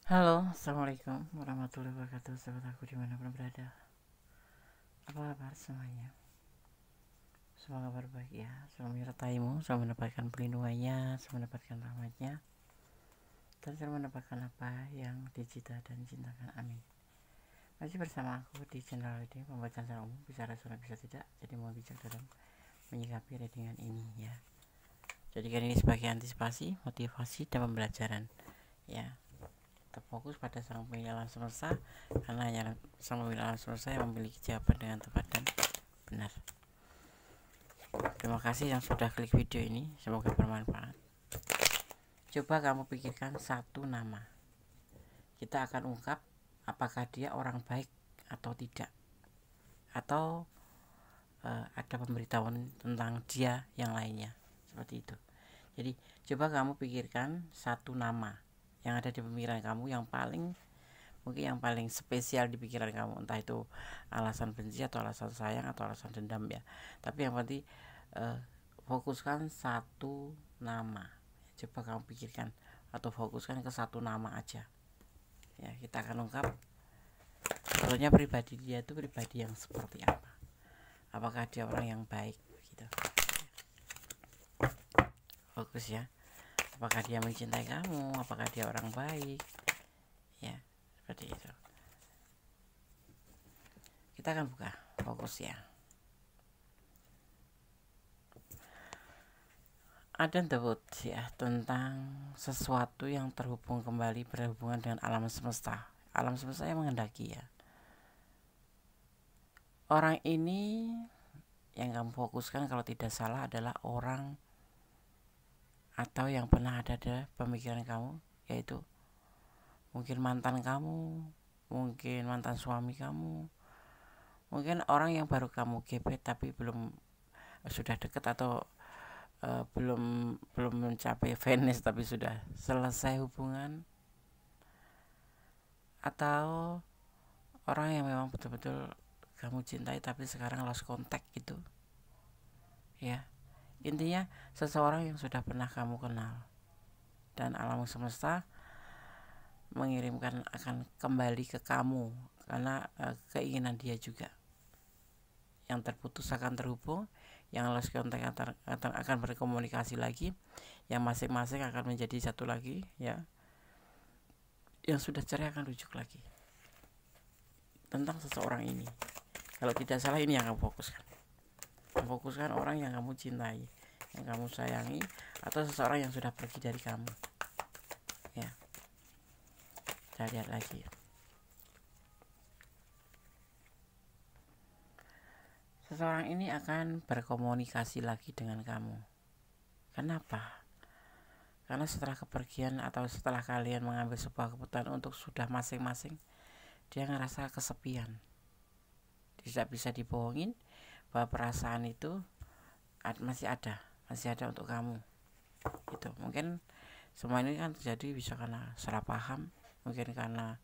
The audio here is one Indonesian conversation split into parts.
Halo, assalamualaikum warahmatullahi wabarakatuh. Sahabat aku dimanapun berada, apa kabar semuanya? Semoga kabar baik ya. Selalu menyertaimu, selalu mendapatkan pelindungannya, selalu mendapatkan rahmatnya, dan selalu mendapatkan apa yang dicita dan cintakan. Amin. Masih bersama aku di channel reading pembacaan secara umum, bisa rasional bisa tidak. Jadi mau bijak dalam menyikapi readingan ini ya. Jadikan ini sebagai antisipasi, motivasi, dan pembelajaran ya. Fokus pada sang pemilik alam semesta, karena hanya sang pemilik alam semesta yang memiliki jawaban dengan tepat dan benar. Terima kasih yang sudah klik video ini, semoga bermanfaat. Coba kamu pikirkan satu nama. Kita akan ungkap apakah dia orang baik atau tidak, atau ada pemberitahuan tentang dia yang lainnya, seperti itu. Jadi coba kamu pikirkan satu nama yang ada di pemikiran kamu, yang paling mungkin yang paling spesial di pikiran kamu, entah itu alasan benci atau alasan sayang atau alasan dendam ya. Tapi yang penting fokuskan satu nama. Coba kamu pikirkan atau fokuskan ke satu nama aja ya. Kita akan ungkap sebetulnya pribadi dia itu pribadi yang seperti apa. Apakah dia orang yang baik gitu. Fokus ya. Apakah dia mencintai kamu, apakah dia orang baik ya, seperti itu. Kita akan buka, fokus ya. Ada debut ya tentang sesuatu yang terhubung kembali, berhubungan dengan alam semesta. Alam semesta yang menghendaki ya. Orang ini yang kamu fokuskan kalau tidak salah adalah orang atau yang pernah ada di pemikiran kamu, yaitu mungkin mantan kamu, mungkin mantan suami kamu, mungkin orang yang baru kamu gebet tapi belum sudah deket, atau belum mencapai finish tapi sudah selesai hubungan, atau orang yang memang betul-betul kamu cintai tapi sekarang lost contact gitu ya. Intinya seseorang yang sudah pernah kamu kenal dan alam semesta mengirimkan akan kembali ke kamu karena keinginan dia juga. Yang terputus akan terhubung, yang lost contact akan berkomunikasi lagi, yang masing-masing akan menjadi satu lagi ya, yang sudah cerai akan rujuk lagi. Tentang seseorang ini, kalau tidak salah ini yang kamu fokuskan. Fokuskan orang yang kamu cintai, yang kamu sayangi, atau seseorang yang sudah pergi dari kamu ya. Kita lihat lagi. Seseorang ini akan berkomunikasi lagi dengan kamu. Kenapa? Karena setelah kepergian atau setelah kalian mengambil sebuah keputusan untuk sudah masing-masing, dia ngerasa kesepian. Tidak bisa dibohongin bahwa perasaan itu masih ada untuk kamu. Itu mungkin semua ini kan terjadi bisa karena salah paham, mungkin karena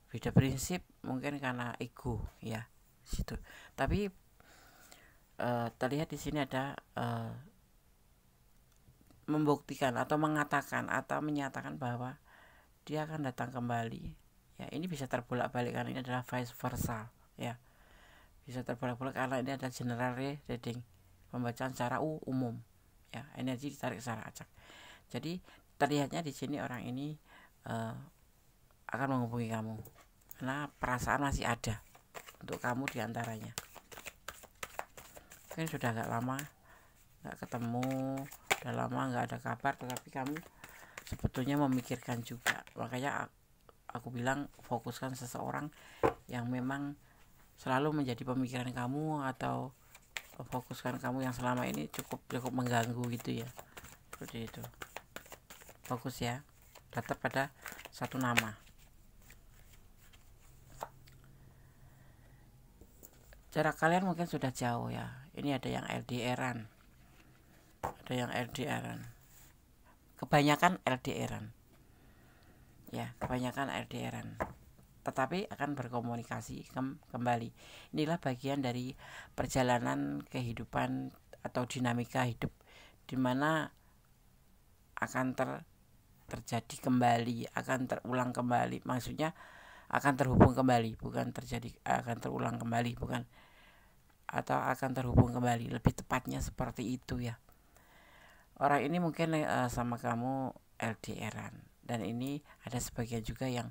beda prinsip, mungkin karena ego ya situ. Tapi terlihat di sini ada membuktikan atau mengatakan atau menyatakan bahwa dia akan datang kembali ya. Ini bisa terbolak-balik karena ini adalah vice versa ya, bisa terbolak-balik karena ini adalah general reading, pembacaan secara umum ya, energi ditarik secara acak. Jadi terlihatnya di sini orang ini akan menghubungi kamu karena perasaan masih ada untuk kamu diantaranya. Mungkin sudah agak lama nggak ketemu, udah lama nggak ada kabar, tetapi kamu sebetulnya memikirkan juga. Makanya aku bilang fokuskan seseorang yang memang selalu menjadi pemikiran kamu, atau fokuskan kamu yang selama ini cukup mengganggu gitu ya, seperti itu. Fokus ya, tetap pada satu nama. Jarak kalian mungkin sudah jauh ya. Ini ada yang LDRan, ada yang LDRan, kebanyakan LDRan ya, kebanyakan LDRan, tetapi akan berkomunikasi kembali. Inilah bagian dari perjalanan kehidupan atau dinamika hidup, dimana akan terjadi kembali, akan terulang kembali. Maksudnya akan terhubung kembali, bukan terjadi akan terulang kembali, bukan, atau akan terhubung kembali, lebih tepatnya seperti itu ya. Orang ini mungkin sama kamu LDRan, dan ini ada sebagian juga yang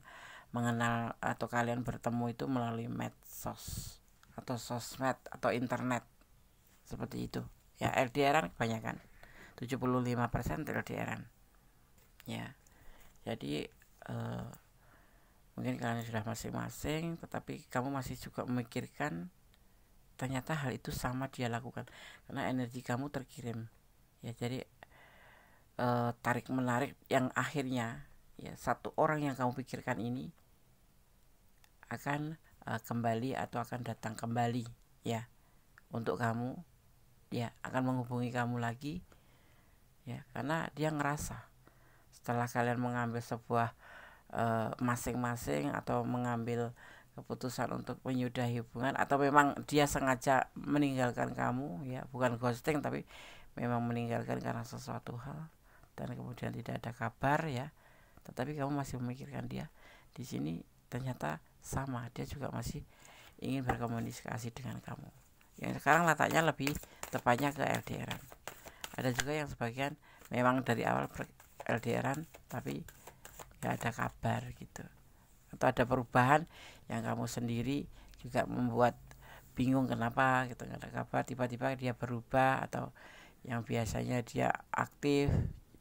mengenal atau kalian bertemu itu melalui medsos atau sosmed atau internet seperti itu ya. LDRan kebanyakan 75% LDRan ya. Jadi mungkin kalian sudah masing-masing, tetapi kamu masih juga memikirkan ternyata hal itu sama dia lakukan, karena energi kamu terkirim ya. Jadi tarik menarik yang akhirnya ya, satu orang yang kamu pikirkan ini akan kembali atau akan datang kembali ya untuk kamu, dia akan menghubungi kamu lagi ya, karena dia ngerasa setelah kalian mengambil sebuah masing-masing atau mengambil keputusan untuk menyudahi hubungan, atau memang dia sengaja meninggalkan kamu ya, bukan ghosting tapi memang meninggalkan karena sesuatu hal dan kemudian tidak ada kabar ya, tetapi kamu masih memikirkan dia. Di sini ternyata sama, dia juga masih ingin berkomunikasi dengan kamu. Yang sekarang letaknya lebih tepatnya ke LDRan. Ada juga yang sebagian memang dari awal LDRan tapi gak ada kabar gitu, atau ada perubahan yang kamu sendiri juga membuat bingung kenapa gitu, gak ada kabar, tiba-tiba dia berubah, atau yang biasanya dia aktif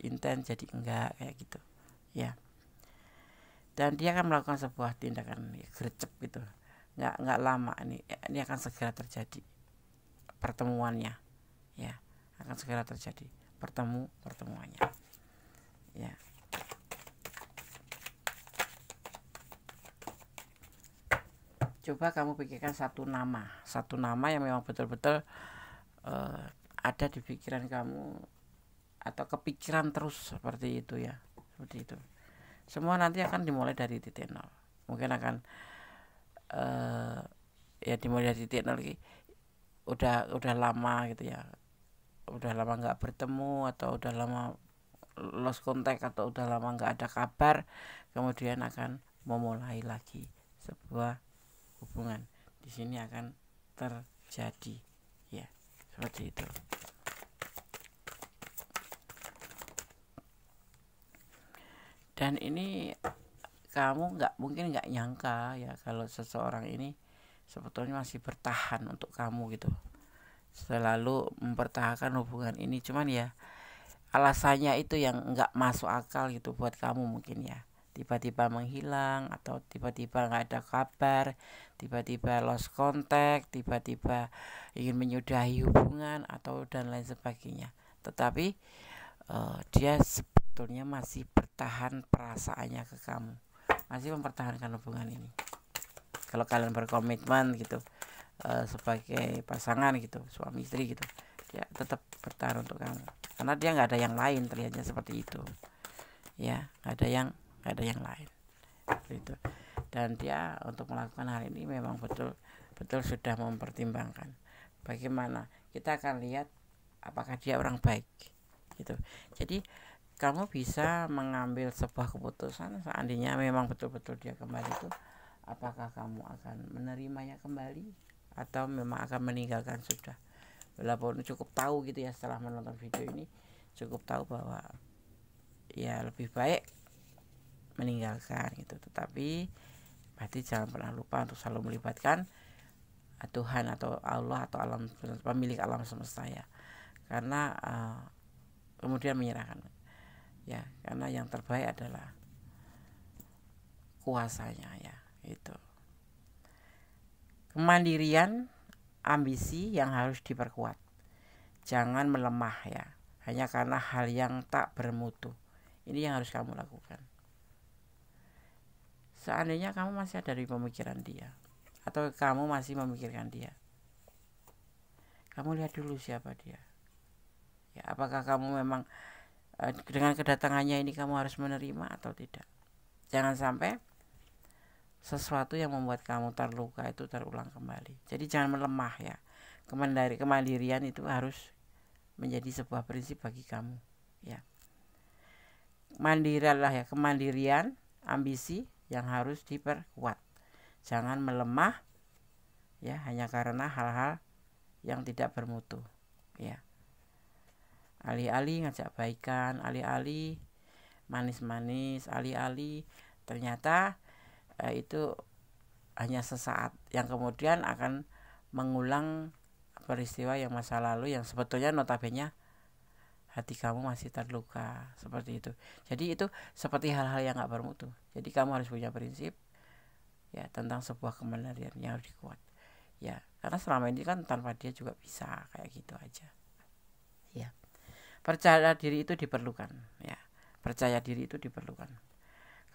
intens jadi enggak kayak gitu ya. Dan dia akan melakukan sebuah tindakan gercep gitu, nggak lama, ini akan segera terjadi pertemuannya ya, akan segera terjadi pertemuannya ya. Coba kamu pikirkan satu nama yang memang betul-betul ada di pikiran kamu atau kepikiran terus seperti itu ya, seperti itu. Semua nanti akan dimulai dari titik nol. Mungkin akan ya dimulai dari titik nol lagi. Udah lama gitu ya, udah lama nggak bertemu, atau udah lama lost contact, atau udah lama nggak ada kabar, kemudian akan memulai lagi sebuah hubungan. Di sini akan terjadi ya, seperti itu. Dan ini kamu mungkin nggak nyangka ya, kalau seseorang ini sebetulnya masih bertahan untuk kamu gitu, selalu mempertahankan hubungan ini. Cuman ya alasannya itu yang nggak masuk akal gitu buat kamu mungkin ya. Tiba-tiba menghilang, atau tiba-tiba nggak ada kabar, tiba-tiba lost contact, tiba-tiba ingin menyudahi hubungan, atau dan lain sebagainya. Tetapi dia sebetulnya masih bertahan perasaannya ke kamu, masih mempertahankan hubungan ini. Kalau kalian berkomitmen gitu sebagai pasangan gitu, suami istri gitu, dia tetap bertahan untuk kamu, karena dia nggak ada yang lain, terlihatnya seperti itu ya, nggak ada yang lain seperti itu. Dan dia untuk melakukan hal ini memang betul sudah mempertimbangkan. Bagaimana kita akan lihat apakah dia orang baik gitu. Jadi kamu bisa mengambil sebuah keputusan, seandainya memang betul-betul dia kembali itu, apakah kamu akan menerimanya kembali atau memang akan meninggalkan sudah. Walaupun cukup tahu gitu ya, setelah menonton video ini cukup tahu bahwa ya lebih baik meninggalkan gitu. Tetapi berarti jangan pernah lupa untuk selalu melibatkan Tuhan atau Allah atau alam, pemilik alam semesta ya, karena kemudian menyerahkan ya, karena yang terbaik adalah kuasanya ya. Itu kemandirian, ambisi yang harus diperkuat, jangan melemah ya hanya karena hal yang tak bermutu. Ini yang harus kamu lakukan. Seandainya kamu masih ada di pemikiran dia, atau kamu masih memikirkan dia, kamu lihat dulu siapa dia ya. Apakah kamu memang dengan kedatangannya ini kamu harus menerima atau tidak. Jangan sampai sesuatu yang membuat kamu terluka itu terulang kembali. Jadi jangan melemah ya. Kemandirian itu harus menjadi sebuah prinsip bagi kamu ya. mandirilah ya, kemandirian, ambisi yang harus diperkuat. Jangan melemah ya hanya karena hal-hal yang tidak bermutu ya. Alih-alih ngajak baikan, alih-alih manis-manis, alih-alih ternyata itu hanya sesaat yang kemudian akan mengulang peristiwa yang masa lalu yang sebetulnya notabene hati kamu masih terluka seperti itu. Jadi itu seperti hal-hal yang gak bermutu. Jadi kamu harus punya prinsip ya tentang sebuah kebenaran yang harus dikuat ya, karena selama ini kan tanpa dia juga bisa kayak gitu aja ya. Percaya diri itu diperlukan ya, percaya diri itu diperlukan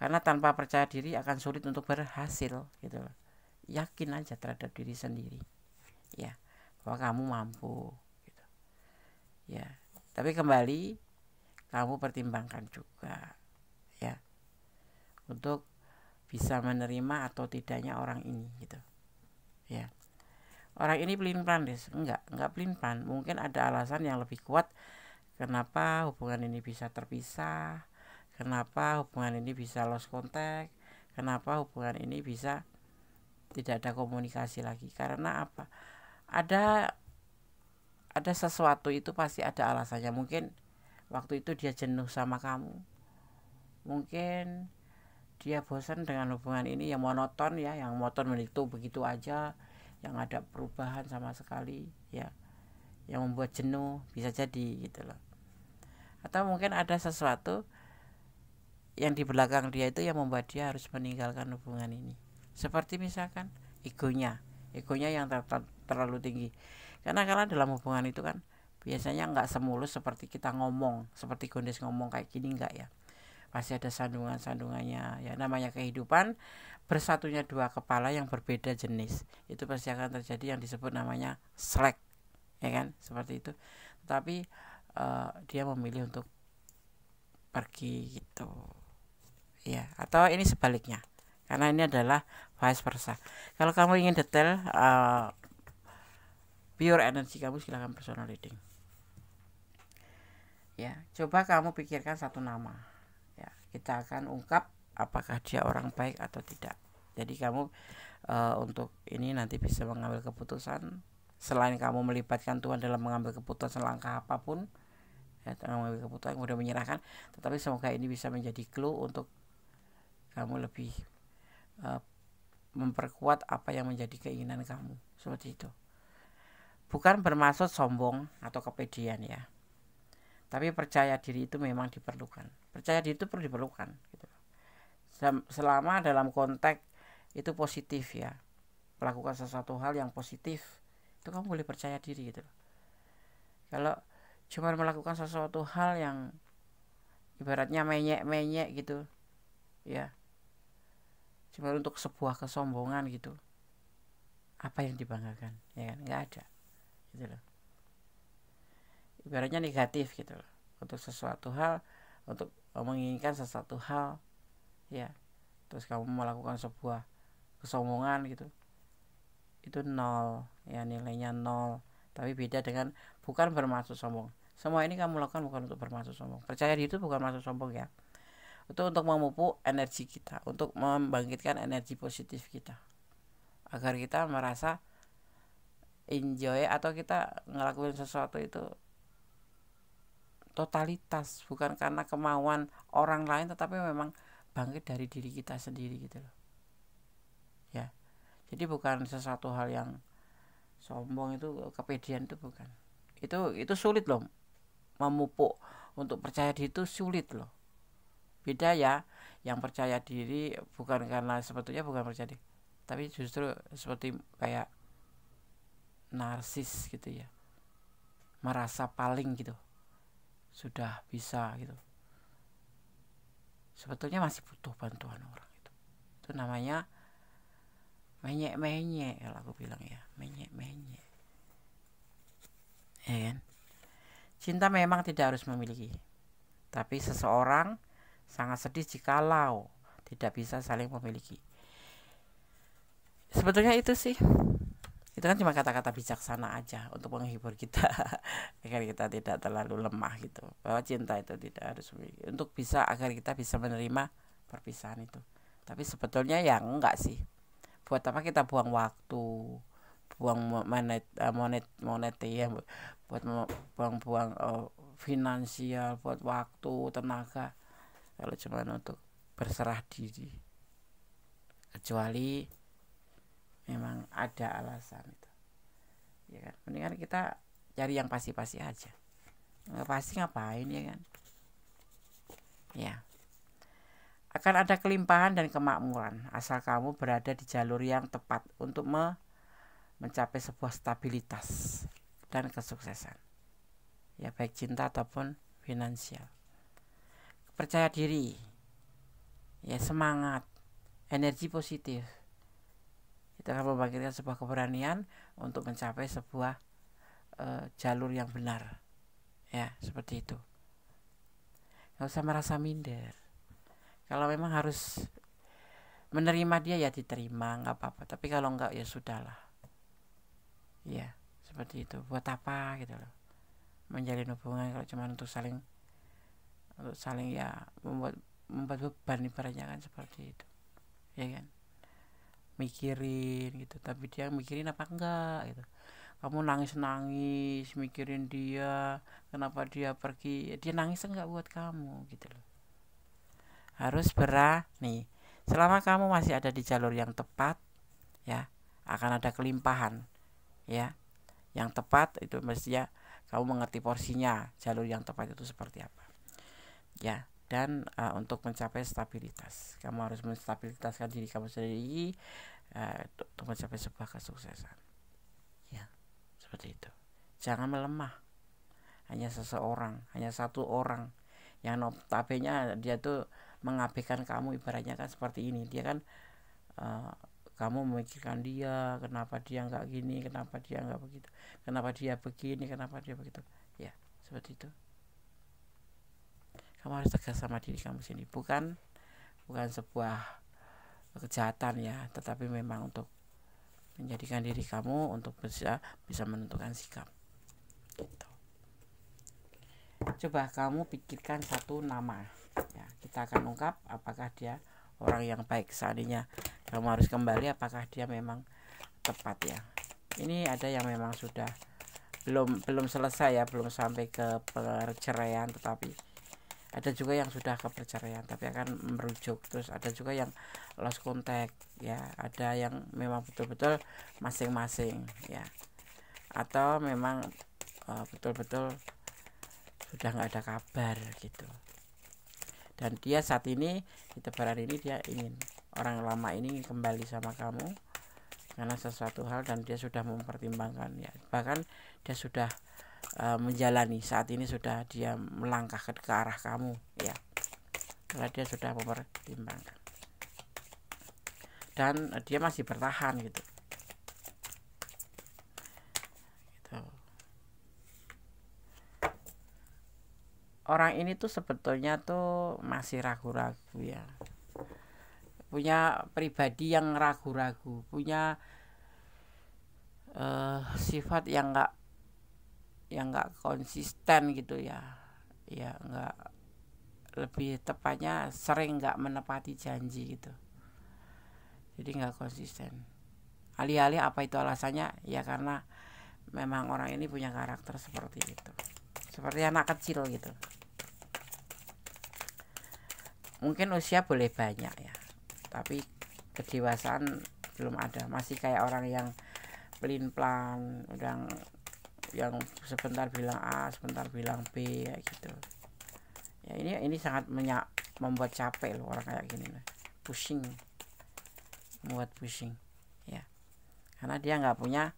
karena tanpa percaya diri akan sulit untuk berhasil gitu loh. Yakin aja terhadap diri sendiri ya, bahwa kamu mampu gitu ya. Tapi kembali kamu pertimbangkan juga ya untuk bisa menerima atau tidaknya orang ini gitu ya. Orang ini pelin-pelan deh, enggak pelin-pelan, mungkin ada alasan yang lebih kuat kenapa hubungan ini bisa terpisah, kenapa hubungan ini bisa lost contact, kenapa hubungan ini bisa tidak ada komunikasi lagi. Karena apa? Ada sesuatu itu pasti ada alasannya. Mungkin waktu itu dia jenuh sama kamu, mungkin dia bosan dengan hubungan ini yang monoton ya, yang monoton itu begitu aja, yang ada perubahan sama sekali ya, yang membuat jenuh, bisa jadi gitu loh. Atau mungkin ada sesuatu yang di belakang dia itu yang membuat dia harus meninggalkan hubungan ini. Seperti misalkan egonya yang terlalu tinggi. Karena dalam hubungan itu kan biasanya nggak semulus seperti kita ngomong, seperti Gondes ngomong kayak gini, enggak ya. Pasti ada sandungannya ya, namanya kehidupan, bersatunya dua kepala yang berbeda jenis itu pasti akan terjadi yang disebut namanya slack ya kan, seperti itu. Tapi dia memilih untuk pergi gitu ya, atau ini sebaliknya, karena ini adalah vice versa. Kalau kamu ingin detail pure energi kamu, silakan personal reading ya. Coba kamu pikirkan satu nama ya, kita akan ungkap apakah dia orang baik atau tidak. Jadi kamu untuk ini nanti bisa mengambil keputusan selain kamu melibatkan Tuhan dalam mengambil keputusan langkah apapun ya, mengambil keputusan kemudian menyerahkan. Tetapi semoga ini bisa menjadi clue untuk kamu lebih memperkuat apa yang menjadi keinginan kamu, seperti itu. Bukan bermaksud sombong atau kepedean ya, tapi percaya diri itu memang diperlukan. Percaya diri itu perlu diperlukan gitu. Selama dalam konteks itu positif ya, melakukan sesuatu hal yang positif, itu kamu boleh percaya diri gitu. Kalau cuma melakukan sesuatu hal yang ibaratnya menyek gitu ya, cuma untuk sebuah kesombongan gitu, apa yang dibanggakan ya kan, nggak ada gitu loh. Ibaratnya negatif gitu loh, untuk sesuatu hal, untuk menginginkan sesuatu hal ya, terus kamu melakukan sebuah kesombongan gitu, itu nol ya, nilainya nol. Tapi beda dengan bukan bermaksud sombong. Semua ini kamu lakukan bukan untuk bermaksud sombong. Percaya diri itu bukan maksud sombong ya, itu untuk memupuk energi kita, untuk membangkitkan energi positif kita, agar kita merasa enjoy atau kita ngelakuin sesuatu itu totalitas, bukan karena kemauan orang lain, tetapi memang bangkit dari diri kita sendiri gitu loh ya. Jadi bukan sesuatu hal yang sombong, itu kepedean, itu bukan. Itu sulit loh memupuk. Untuk percaya diri itu sulit loh. Beda ya, yang percaya diri bukan karena sebetulnya bukan percaya diri, tapi justru seperti kayak narsis gitu ya, merasa paling gitu, sudah bisa gitu. Sebetulnya masih butuh bantuan orang itu. Itu namanya menyek kalau aku bilang ya, menyek ya kan. Cinta memang tidak harus memiliki, tapi seseorang sangat sedih jikalau tidak bisa saling memiliki. Sebetulnya itu sih Itu kan cuma kata-kata bijaksana aja untuk menghibur kita agar kita tidak terlalu lemah gitu, bahwa cinta itu tidak harus untuk bisa agar kita bisa menerima perpisahan itu. Tapi sebetulnya ya enggak sih, buat apa kita buang waktu, buang monet ya, buat buang-buang finansial, buat waktu, tenaga, kalau cuma untuk berserah diri, kecuali memang ada alasan itu, ya kan. Mendingan kita cari yang pasti-pasti aja, nggak pasti ngapain, ya kan. Ya, akan ada kelimpahan dan kemakmuran asal kamu berada di jalur yang tepat untuk mencapai sebuah stabilitas dan kesuksesan, ya, baik cinta ataupun finansial. Percaya diri, ya, semangat, energi positif, itu akan membangkitkan sebuah keberanian untuk mencapai sebuah jalur yang benar, ya, seperti itu. Gak usah merasa minder. Kalau memang harus menerima dia, ya diterima, nggak apa-apa. Tapi kalau enggak, ya sudahlah, ya, seperti itu. Buat apa gitu loh menjalin hubungan kalau cuma untuk saling ya membuat beban, ibaratnya kan seperti itu, ya kan. Mikirin gitu, tapi dia mikirin apa enggak gitu. Kamu nangis mikirin dia, kenapa dia pergi, dia nangis enggak buat kamu gitu loh. Harus berani. Selama kamu masih ada di jalur yang tepat, ya, akan ada kelimpahan, ya. Yang tepat itu mestinya kamu mengerti porsinya, jalur yang tepat itu seperti apa, ya. Dan untuk mencapai stabilitas, kamu harus menstabilitaskan diri kamu sendiri untuk mencapai sebuah kesuksesan, ya, seperti itu. Jangan melemah. Hanya satu orang yang notabene dia tuh mengabaikan kamu, ibaratnya kan seperti ini. Dia kan kamu memikirkan dia, kenapa dia nggak gini, kenapa dia nggak begitu, kenapa dia begini, kenapa dia begitu, ya, seperti itu. Kamu harus tegas sama diri kamu sendiri, bukan sebuah kejahatan, ya, tetapi memang untuk menjadikan diri kamu untuk bisa menentukan sikap gitu. Coba kamu pikirkan satu nama, ya, kita akan ungkap apakah dia orang yang baik. Seandainya kamu harus kembali, apakah dia memang tepat, ya. Ini ada yang memang sudah belum selesai, ya, belum sampai ke perceraian, tetapi ada juga yang sudah ke perceraian tapi akan merujuk. Terus ada juga yang lost contact, ya, ada yang memang betul-betul masing-masing, ya, atau memang betul-betul sudah nggak ada kabar gitu. Dan dia saat ini di tebaran ini dia ingin, orang lama ini kembali sama kamu karena sesuatu hal, dan dia sudah mempertimbangkan, ya, bahkan dia sudah menjalani saat ini, sudah dia melangkah ke arah kamu, ya, karena dia sudah mempertimbangkan dan dia masih bertahan gitu. Orang ini tuh sebetulnya tuh masih ragu-ragu, ya, punya pribadi yang ragu-ragu, punya sifat yang nggak konsisten gitu, ya, ya, nggak, lebih tepatnya sering nggak menepati janji gitu, jadi nggak konsisten. Alih-alih apa itu alasannya, ya karena memang orang ini punya karakter seperti itu, seperti anak kecil gitu. Mungkin usia boleh banyak, ya, tapi kedewasaan belum ada, masih kayak orang yang pelin-pelan, udah yang sebentar bilang A, sebentar bilang B, kayak gitu. Ya, ini sangat membuat capek loh orang kayak gini, pusing, membuat pusing, ya, karena dia nggak punya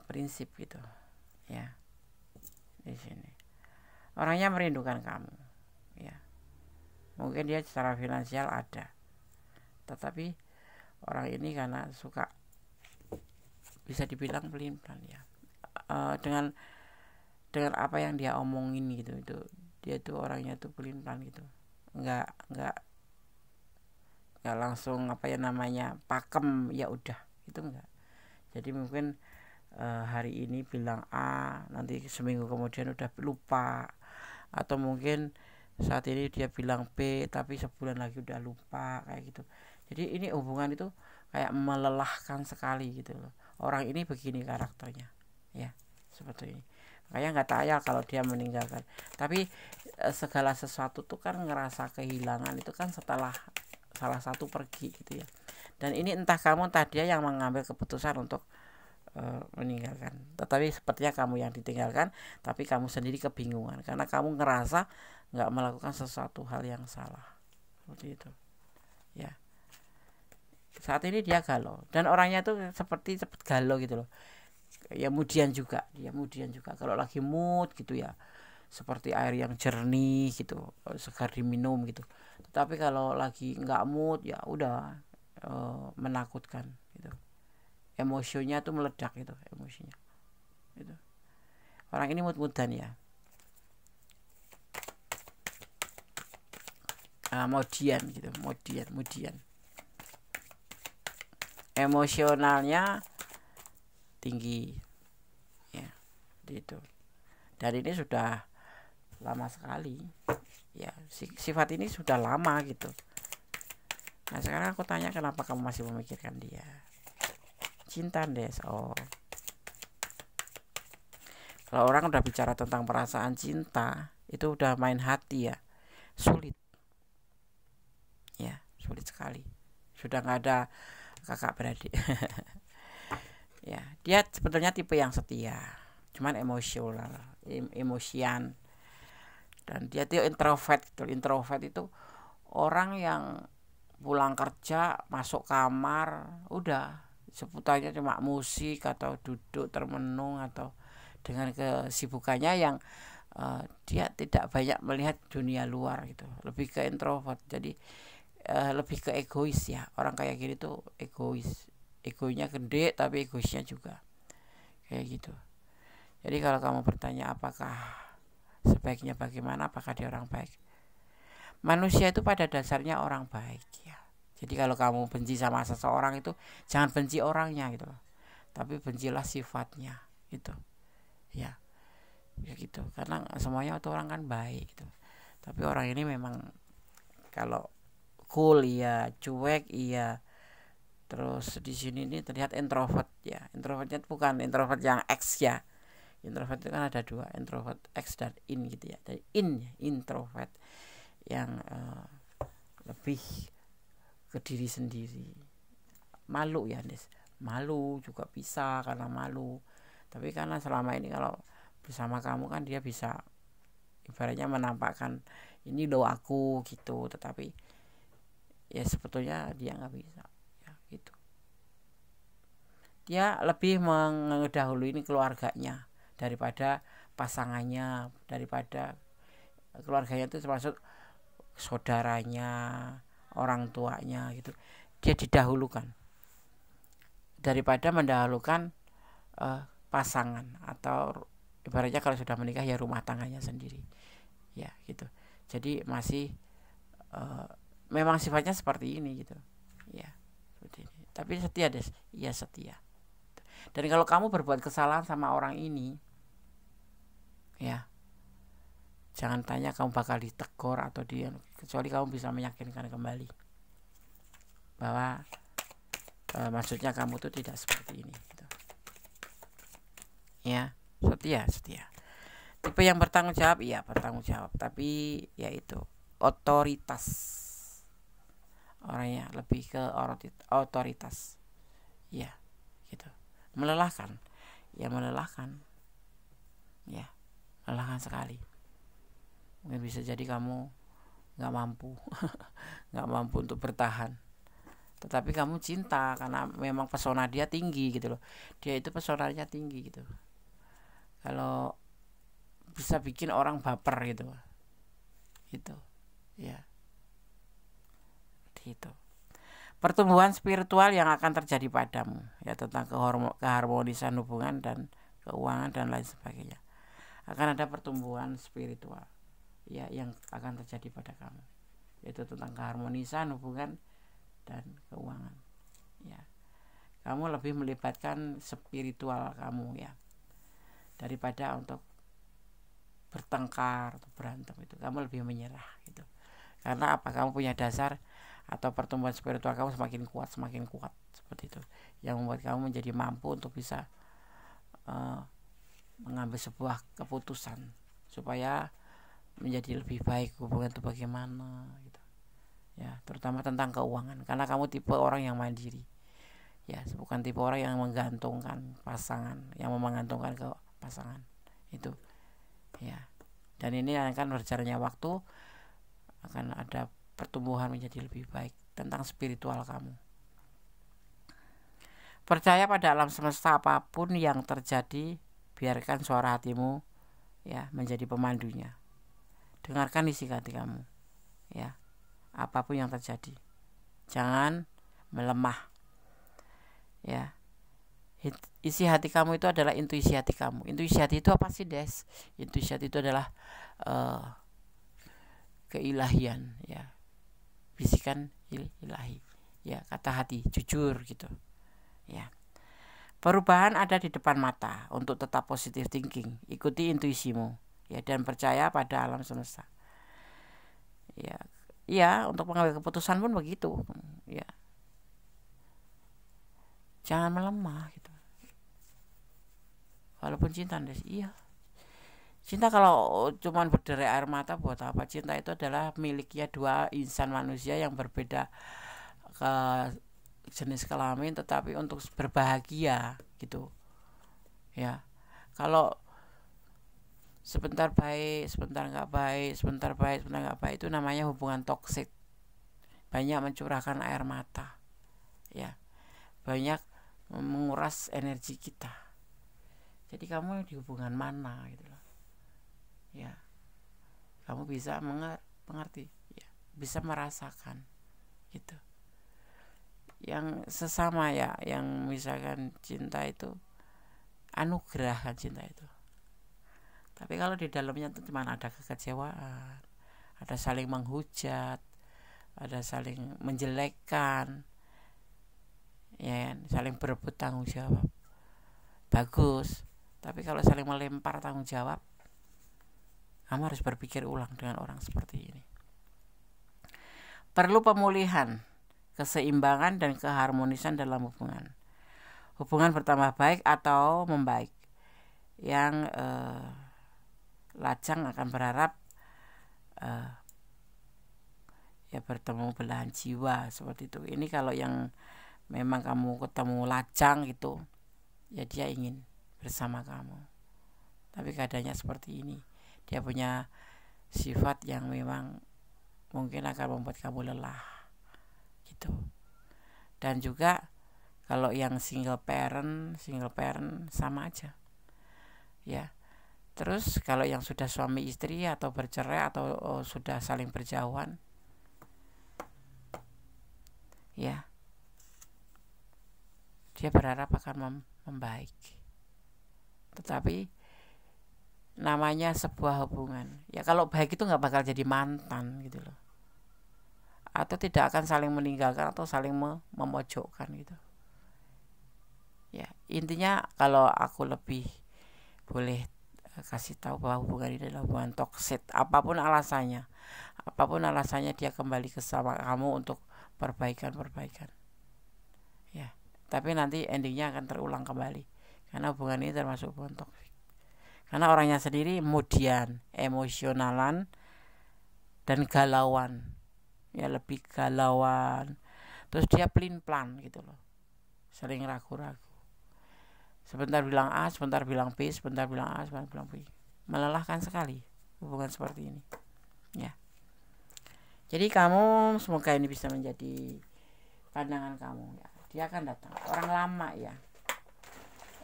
prinsip gitu, ya. Di sini orangnya merindukan kamu, ya, mungkin dia secara finansial ada, tetapi orang ini karena suka, bisa dibilang pelin-pelan, ya, dengan apa yang dia omongin gitu, itu dia tuh orangnya tuh pelin-pelan gitu, nggak langsung apa ya namanya pakem, ya udah, itu enggak. Jadi mungkin hari ini bilang A, nanti seminggu kemudian udah lupa, atau mungkin saat ini dia bilang B tapi sebulan lagi udah lupa, kayak gitu. Jadi ini hubungan itu kayak melelahkan sekali gitu loh. Orang ini begini karakternya, ya, seperti ini. Makanya nggak tayal kalau dia meninggalkan. Tapi segala sesuatu tuh kan ngerasa kehilangan itu kan setelah salah satu pergi gitu ya. Dan ini entah kamu entah dia yang mengambil keputusan untuk meninggalkan. Tetapi sepertinya kamu yang ditinggalkan, tapi kamu sendiri kebingungan karena kamu ngerasa nggak melakukan sesuatu hal yang salah, seperti itu ya. Saat ini dia galau dan orangnya tuh seperti cepet galau gitu loh ya. Dia kemudian juga kalau lagi mood gitu ya, seperti air yang jernih gitu, segar diminum gitu. Tetapi kalau lagi nggak mood ya udah menakutkan gitu. Emosinya tuh meledak gitu, emosinya gitu. Orang ini mood-moodan ya. Kemudian gitu, kemudian emosionalnya tinggi ya gitu. Dan ini sudah lama sekali ya, sifat ini sudah lama gitu. Nah sekarang aku tanya, kenapa kamu masih memikirkan dia? Cinta Des. Oh, kalau orang udah bicara tentang perasaan cinta itu udah main hati ya, sulit ya, sulit sekali. Sudah nggak ada kakak beradik. Ya, dia sebetulnya tipe yang setia, cuman emosian. Dan dia tuh introvert gitu. Introvert itu orang yang pulang kerja masuk kamar udah seputarnya cuma musik atau duduk termenung atau dengan kesibukannya yang dia tidak banyak melihat dunia luar gitu, lebih ke introvert. Jadi lebih ke egois ya. Orang kayak gini tuh egoisnya gede tapi egoisnya juga kayak gitu. Jadi kalau kamu bertanya apakah sebaiknya bagaimana, apakah dia orang baik, manusia itu pada dasarnya orang baik ya. Jadi kalau kamu benci sama seseorang itu jangan benci orangnya gitu loh, tapi bencilah sifatnya gitu ya. Ya gitu, karena semuanya itu orang kan baik gitu. Tapi orang ini memang kalau cool iya, cuek iya, terus di sini ini terlihat introvert ya. Introvertnya bukan introvert yang X ya. Introvert itu kan ada dua, introvert X dan in gitu ya. Dari introvert yang lebih ke diri sendiri, malu ya Des, malu juga bisa karena malu. Tapi karena selama ini kalau bersama kamu kan dia bisa ibaratnya menampakkan ini loh aku gitu, tetapi ya sebetulnya dia nggak bisa ya gitu. Dia lebih mendahului ini keluarganya daripada pasangannya, daripada keluarganya itu termasuk saudaranya, orang tuanya gitu. Dia didahulukan daripada mendahulukan pasangan atau ibaratnya kalau sudah menikah ya rumah tangganya sendiri ya gitu. Jadi masih memang sifatnya seperti ini gitu ya, seperti ini. Tapi setia Des, iya setia. Dan kalau kamu berbuat kesalahan sama orang ini ya, jangan tanya kamu bakal ditegur atau dia, kecuali kamu bisa meyakinkan kembali bahwa maksudnya kamu tuh tidak seperti ini gitu. Ya, setia. Tipe yang bertanggung jawab, iya bertanggung jawab, tapi yaitu otoritas. Orangnya lebih ke otoritas. Ya, gitu. Melelahkan. Ya melelahkan. Ya, melelahkan sekali. Mungkin bisa jadi kamu nggak mampu, nggak mampu untuk bertahan. Tetapi kamu cinta karena memang pesona dia tinggi gitu loh. Dia itu pesonanya tinggi gitu. Kalau bisa bikin orang baper gitu, gitu, ya, gitu. Pertumbuhan spiritual yang akan terjadi padamu ya, tentang keharmonisan hubungan dan keuangan dan lain sebagainya. Akan ada pertumbuhan spiritual ya yang akan terjadi pada kamu, yaitu tentang keharmonisan hubungan dan keuangan ya. kamu lebih melibatkan spiritual kamu ya, daripada untuk bertengkar atau berantem. Itu kamu lebih menyerah gitu. Karena apa? Kamu punya dasar atau pertumbuhan spiritual kamu semakin kuat seperti itu, yang membuat kamu menjadi mampu untuk bisa mengambil sebuah keputusan supaya menjadi lebih baik hubungan itu bagaimana gitu ya, terutama tentang keuangan, karena kamu tipe orang yang mandiri ya, bukan tipe orang yang menggantungkan pasangan, yang menggantungkan ke pasangan itu ya. Dan ini akan berjalannya waktu akan ada pertumbuhan menjadi lebih baik tentang spiritual kamu. Percaya pada alam semesta, apapun yang terjadi biarkan suara hatimu ya menjadi pemandunya. Dengarkan isi hati kamu ya, apapun yang terjadi jangan melemah ya. Isi hati kamu itu adalah intuisi hati kamu. Intuisi hati itu apa sih, Des? Intuisi hati itu adalah keilahian ya, bisikan ilahi ya, kata hati jujur gitu ya. Perubahan ada di depan mata. Untuk tetap positive thinking, ikuti intuisimu ya, dan percaya pada alam semesta ya. Ya, untuk mengambil keputusan pun begitu ya, jangan melemah gitu. Walaupun cinta, Des, iya, cinta kalau cuman berderai air mata buat apa? Cinta itu adalah miliknya dua insan manusia yang berbeda ke jenis kelamin, tetapi untuk berbahagia gitu ya. Kalau sebentar baik, sebentar nggak baik, sebentar baik, sebentar nggak baik, itu namanya hubungan toksik. Banyak mencurahkan air mata ya, banyak menguras energi kita. Jadi kamu di hubungan mana gitu loh ya, kamu bisa mengerti ya, bisa merasakan gitu yang sesama ya, yang misalkan cinta itu anugerah kan, cinta itu. Tapi kalau di dalamnya itu cuma ada kekecewaan, ada saling menghujat, ada saling menjelekkan ya, saling berebut tanggung jawab, bagus. Tapi kalau saling melempar tanggung jawab, kamu harus berpikir ulang dengan orang seperti ini. Perlu pemulihan, keseimbangan, dan keharmonisan dalam hubungan. Hubungan bertambah baik atau membaik. Yang lajang akan berharap ya bertemu belahan jiwa seperti itu. Ini kalau yang memang kamu ketemu lajang gitu ya, dia ingin bersama kamu, tapi keadaannya seperti ini, dia punya sifat yang memang mungkin akan membuat kamu lelah gitu. Dan juga kalau yang single parent sama aja ya. Terus kalau yang sudah suami istri atau bercerai atau sudah saling berjauhan ya, dia berharap akan membaik. Tetapi namanya sebuah hubungan ya, kalau baik itu nggak bakal jadi mantan gitu loh, atau tidak akan saling meninggalkan atau saling memojokkan gitu ya. Intinya kalau aku lebih boleh kasih tahu bahwa hubungan ini adalah hubungan toksik, apapun alasannya dia kembali ke sama kamu untuk perbaikan ya. Tapi nanti endingnya akan terulang kembali, karena hubungan ini termasuk hubungan toksik. Karena orangnya sendiri kemudian emosionalan dan galauan ya, lebih galauan. Terus dia pelin-pelan gitu loh, sering ragu-ragu, sebentar bilang A, sebentar bilang B, sebentar bilang A, sebentar bilang B. Melelahkan sekali hubungan seperti ini ya. Jadi kamu, semoga ini bisa menjadi pandangan kamu ya. Dia akan datang, orang lama ya,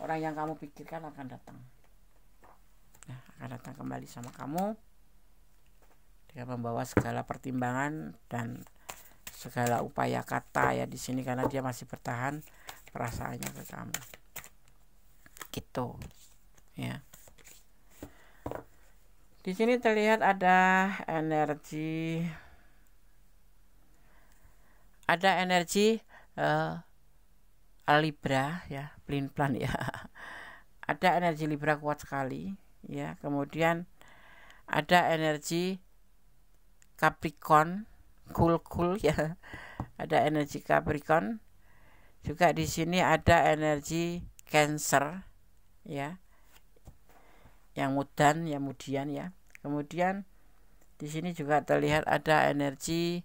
orang yang kamu pikirkan akan datang. Nah, akan datang kembali sama kamu dengan membawa segala pertimbangan dan segala upaya kata ya di sini, karena dia masih bertahan perasaannya ke kamu gitu ya. Di sini terlihat ada energi Libra ya, pelin-pelan ya. Ada energi Libra kuat sekali ya. Kemudian ada energi Capricorn, cool ya. Ada energi Capricorn. Juga di sini ada energi Cancer ya. Yang mudian ya. Kemudian di sini juga terlihat ada energi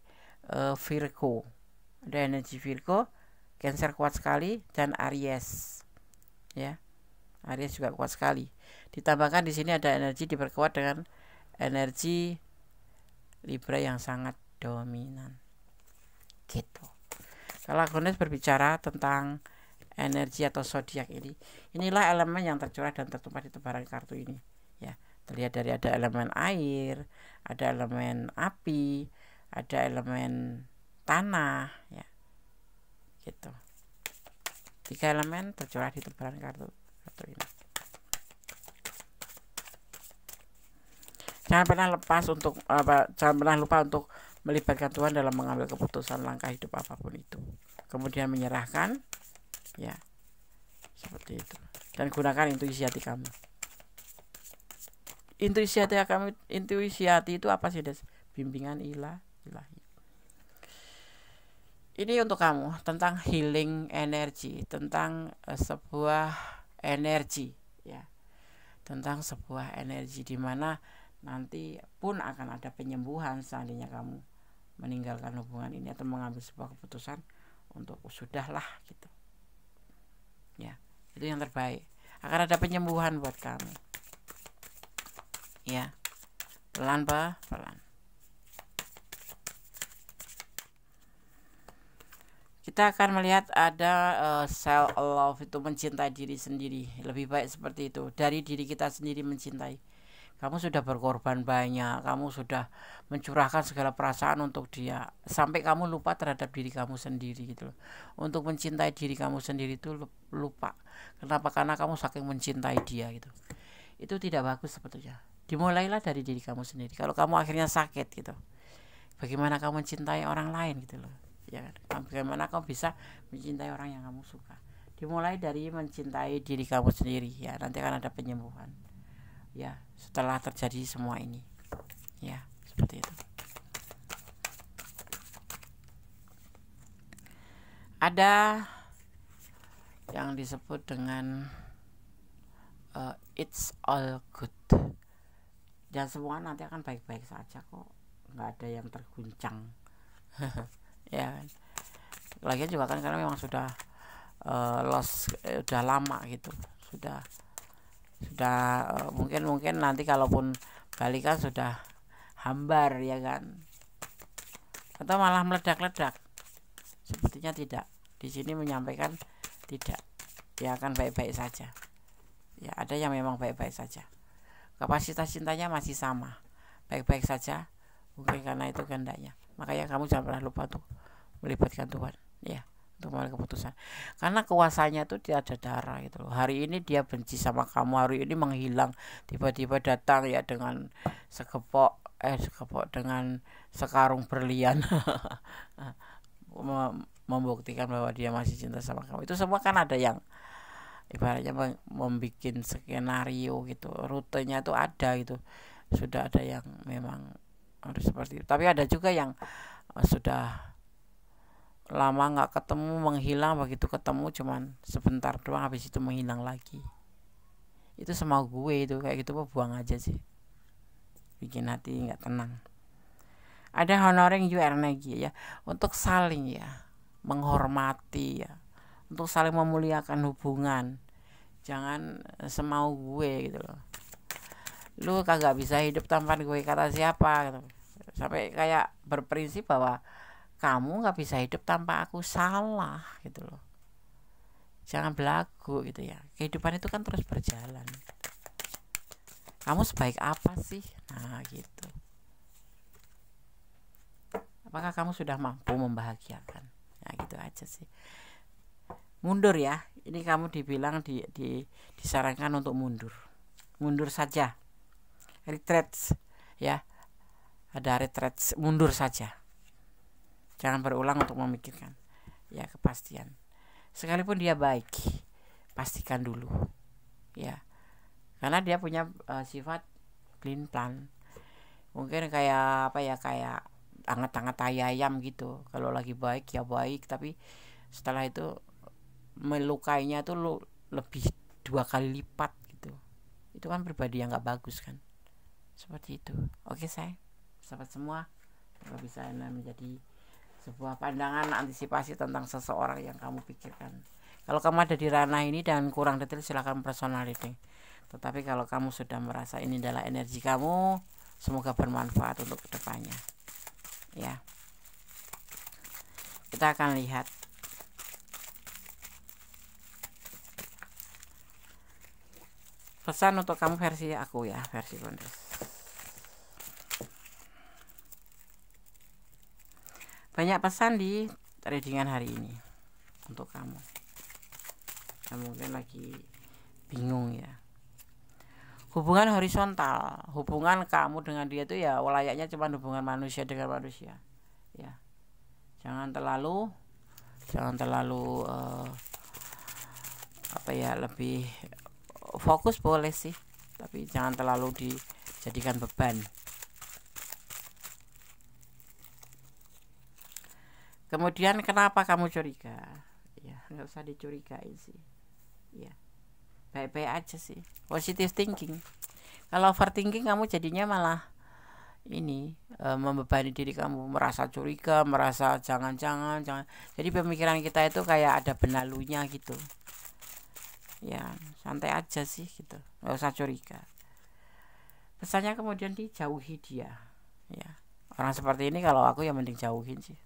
Virgo. Ada energi Virgo, Cancer kuat sekali, dan Aries ya. Aries juga kuat sekali. Ditambahkan di sini ada energi diperkuat dengan energi Libra yang sangat dominan gitu. Kalau Agnes berbicara tentang energi atau zodiak ini, inilah elemen yang tercurah dan tertumpah di tebaran kartu ini ya. Terlihat dari ada elemen air, ada elemen api, ada elemen tanah ya, gitu. 3 elemen tercurah di tebaran kartu ini. Jangan pernah lupa untuk melibatkan Tuhan dalam mengambil keputusan langkah hidup apapun itu. Kemudian menyerahkan ya, seperti itu. Dan gunakan intuisi hati kamu. Intuisi hati itu apa sih, Des? Bimbingan ilahi. Ini untuk kamu tentang healing energi, tentang sebuah energi ya. Tentang sebuah energi di mana nanti pun akan ada penyembuhan seandainya kamu meninggalkan hubungan ini atau mengambil sebuah keputusan untuk sudahlah gitu. Ya, itu yang terbaik. Akan ada penyembuhan buat kamu. Ya. Pelan. Kita akan melihat ada self love, itu mencintai diri sendiri. Lebih baik seperti itu, dari diri kita sendiri mencintai. Kamu sudah berkorban banyak, kamu sudah mencurahkan segala perasaan untuk dia, sampai kamu lupa terhadap diri kamu sendiri gitu loh. Untuk mencintai diri kamu sendiri itu lupa. Kenapa? Karena kamu saking mencintai dia gitu. Itu tidak bagus sebetulnya. Dimulailah dari diri kamu sendiri. Kalau kamu akhirnya sakit gitu, bagaimana kamu mencintai orang lain gitu loh. Ya, bagaimana kamu bisa mencintai orang yang kamu suka? Dimulai dari mencintai diri kamu sendiri ya. Nanti akan ada penyembuhan ya setelah terjadi semua ini ya, seperti itu. Ada yang disebut dengan it's all good, dan semua nanti akan baik-baik saja kok, nggak ada yang terguncang. Ya kan, lagian juga kan karena memang sudah lost, udah lama gitu, sudah mungkin nanti kalaupun balikan sudah hambar ya kan, atau malah meledak-ledak. Sepertinya tidak. Di sini menyampaikan tidak, ya akan baik-baik saja ya. Ada yang memang baik-baik saja, kapasitas cintanya masih sama, baik-baik saja, mungkin karena itu kehendaknya. Makanya kamu jangan pernah lupa untuk melibatkan Tuhan ya, untuk mengambil keputusan. Karena kuasanya itu dia ada darah gitu loh. Hari ini dia benci sama kamu, hari ini menghilang, tiba-tiba datang ya dengan sekepok dengan sekarung berlian membuktikan bahwa dia masih cinta sama kamu. Itu semua kan ada yang ibaratnya membuat skenario gitu, rutenya itu ada gitu, sudah ada yang memang harus seperti itu. Tapi ada juga yang sudah lama nggak ketemu, menghilang, begitu ketemu cuman sebentar doang, habis itu menghilang lagi. Itu semau gue itu kayak gitu, buang aja sih, bikin hati nggak tenang. Ada honoring you energy ya, untuk saling ya menghormati ya, untuk saling memuliakan hubungan. Jangan semau gue gitu loh. Lu kagak bisa hidup tanpa gue kata siapa gitu. Sampai kayak berprinsip bahwa kamu gak bisa hidup tanpa aku salah gitu loh. Jangan belagu gitu ya. Kehidupan itu kan terus berjalan. Kamu sebaik apa sih? Nah gitu. Apakah kamu sudah mampu membahagiakan? Nah gitu aja sih. Mundur ya. Ini kamu dibilang disarankan untuk mundur. Mundur saja. Retreat ya. Ada retreat, mundur saja. Jangan berulang untuk memikirkan ya kepastian. sekalipun dia baik, pastikan dulu, ya, karena dia punya sifat clean plan. Mungkin kayak apa ya, kayak anget-anget ayam gitu. Kalau lagi baik ya baik, tapi setelah itu melukainya tuh lebih 2 kali lipat gitu. Itu kan pribadi yang nggak bagus kan, seperti itu. Oke saya, sahabat semua, kalau bisa menjadi sebuah pandangan antisipasi tentang seseorang yang kamu pikirkan. Kalau kamu ada di ranah ini dan kurang detail, silahkan personal reading. Tetapi kalau kamu sudah merasa ini adalah energi kamu, semoga bermanfaat untuk kedepannya, ya. Kita akan lihat pesan untuk kamu versi aku, ya, versi Gondes. Banyak pesan di readingan hari ini untuk kamu. Mungkin lagi bingung, ya. Hubungan horizontal, hubungan kamu dengan dia itu ya layaknya cuma hubungan manusia dengan manusia, ya. Jangan terlalu apa ya, lebih fokus boleh sih, tapi jangan terlalu dijadikan beban. Kemudian kenapa kamu curiga? Ya nggak usah dicurigai sih, ya, baik-baik aja sih, positive thinking. Kalau overthinking kamu jadinya malah ini membebani diri kamu, merasa curiga, merasa jangan. Jadi pemikiran kita itu kayak ada benalunya gitu, ya. Santai aja sih gitu, nggak usah curiga. Pesannya kemudian dijauhi dia, ya. Orang seperti ini kalau aku ya mending jauhin sih,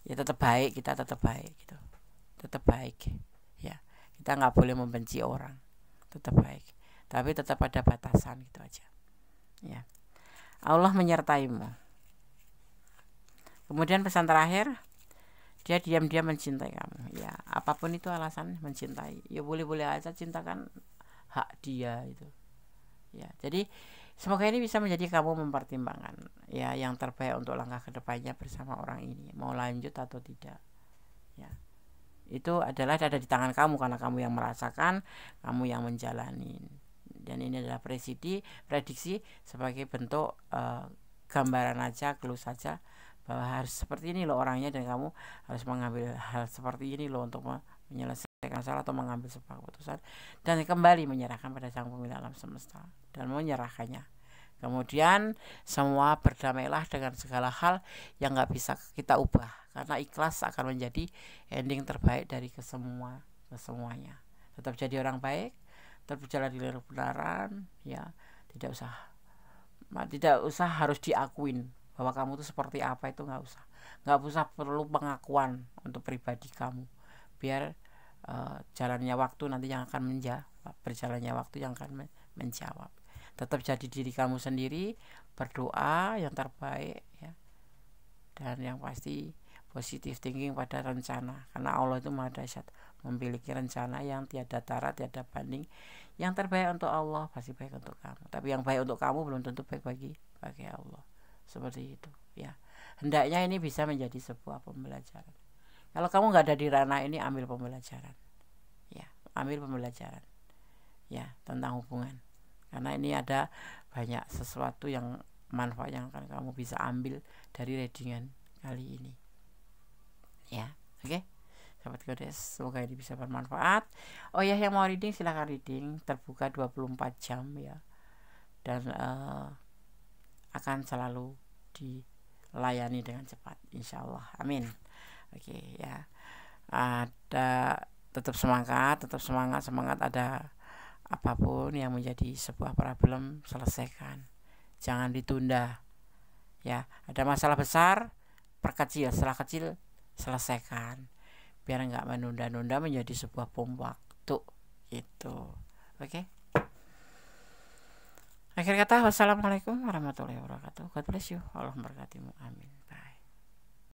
ya. Tetap baik, kita tetap baik gitu, tetap baik, ya. Kita nggak boleh membenci orang, tetap baik, tapi tetap ada batasan gitu aja, ya. Allah menyertaimu. Kemudian pesan terakhir, dia diam-diam mencintai kamu, ya. Apapun itu alasan mencintai, ya boleh-boleh aja, cintakan hak dia itu, ya. Jadi semoga ini bisa menjadi kamu mempertimbangkan, ya, yang terbaik untuk langkah kedepannya bersama orang ini, mau lanjut atau tidak, ya. Itu adalah ada di tangan kamu, karena kamu yang merasakan, kamu yang menjalani. Dan ini adalah prediksi sebagai bentuk gambaran aja, clue saja, bahwa harus seperti ini loh orangnya, dan kamu harus mengambil hal seperti ini loh untuk menyelesaikan masalah atau mengambil sebuah keputusan, dan kembali menyerahkan pada Sang Pemilik alam semesta dan menyerahkannya. Kemudian semua berdamailah dengan segala hal yang nggak bisa kita ubah, karena ikhlas akan menjadi ending terbaik dari kesemuanya. Tetap jadi orang baik, tetap berjalan di jalur kebenaran, ya. Tidak usah harus diakuin bahwa kamu tuh seperti apa, itu nggak usah perlu pengakuan untuk pribadi kamu. Biar jalannya waktu nanti yang akan menjawab. Tetap jadi diri kamu sendiri, berdoa yang terbaik, ya. Dan yang pasti positive thinking pada rencana, karena Allah itu Maha Dahsyat, memiliki rencana yang tiada tara, tiada banding. Yang terbaik untuk Allah pasti baik untuk kamu, tapi yang baik untuk kamu belum tentu baik bagi Allah. Seperti itu, ya. Hendaknya ini bisa menjadi sebuah pembelajaran. Kalau kamu nggak ada di ranah ini, ambil pembelajaran, ya. Ambil pembelajaran, ya, tentang hubungan, karena ini ada banyak sesuatu yang manfaat yang akan kamu bisa ambil dari readingan kali ini, ya. Oke, sahabat Goddess, semoga ini bisa bermanfaat. Oh ya, yang mau reading silahkan reading, terbuka 24 jam, ya. Dan akan selalu dilayani dengan cepat, insya Allah, amin. Oke, ya. Ada tetap semangat, ada apapun yang menjadi sebuah problem, selesaikan, jangan ditunda, ya. Ada masalah besar, perkecil, setelah kecil selesaikan, biar nggak menunda-nunda menjadi sebuah bom waktu itu. Oke. Akhir kata, wassalamualaikum warahmatullahi wabarakatuh. God bless you. Allah memberkatimu. Amin. Bye.